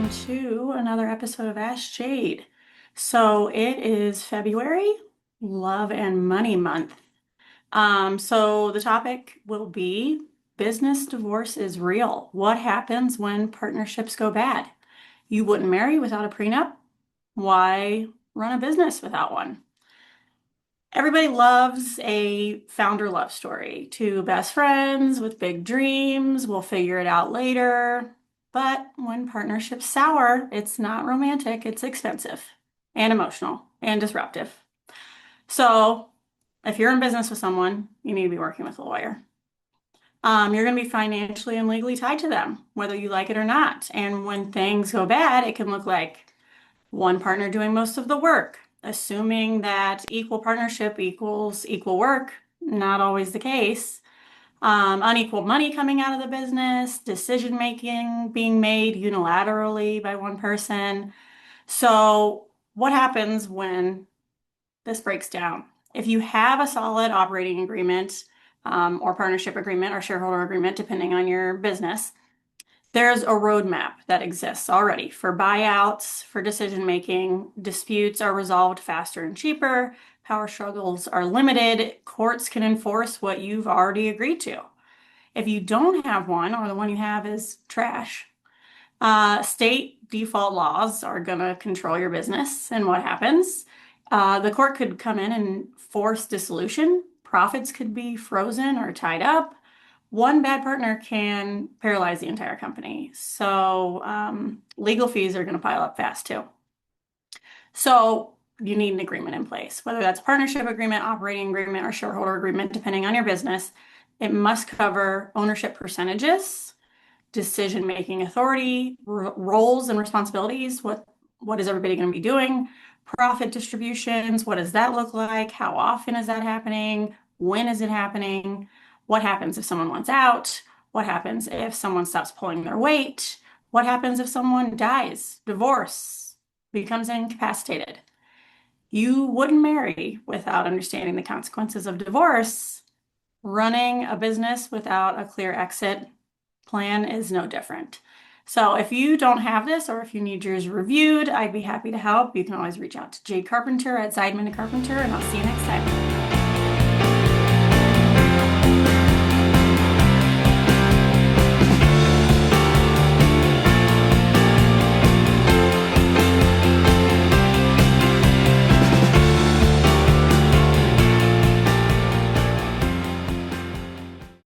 to another episode of Ask Jade. So it is February, Love and Money Month. So the topic will be business divorce is real. What happens when partnerships go bad? You wouldn't marry without a prenup? Why run a business without one? Everybody loves a founder love story. Two best friends with big dreams. We'll figure it out later. But when partnerships sour, it's not romantic, it's expensive and emotional and disruptive. So if you're in business with someone, you need to be working with a lawyer. You're going to be financially and legally tied to them, whether you like it or not. And when things go bad, it can look like one partner doing most of the work, assuming that equal partnership equals equal work. Not always the case. Unequal money coming out of the business, decision making being made unilaterally by one person. So, what happens when this breaks down? If you have a solid operating agreement, or partnership agreement, or shareholder agreement, depending on your business, there's a roadmap that exists already for buyouts, for decision making. Disputes are resolved faster and cheaper. Power struggles are limited. Courts can enforce what you've already agreed to. If you don't have one, or the one you have is trash, state default laws are going to control your business and what happens. The court could come in and force dissolution. Profits could be frozen or tied up. One bad partner can paralyze the entire company. So legal fees are going to pile up fast too. So you need an agreement in place, whether that's partnership agreement, operating agreement, or shareholder agreement, depending on your business. It must cover ownership percentages, decision-making authority, roles and responsibilities. What is everybody going to be doing? Profit distributions. What does that look like? How often is that happening? When is it happening? What happens if someone wants out? What happens if someone stops pulling their weight? What happens if someone dies, divorce, becomes incapacitated? You wouldn't marry without understanding the consequences of divorce. Running a business without a clear exit plan is no different. So if you don't have this, or if you need yours reviewed, I'd be happy to help. You can always reach out to Jade Carpenter at Zeidman & Carpenter, and I'll see you next time.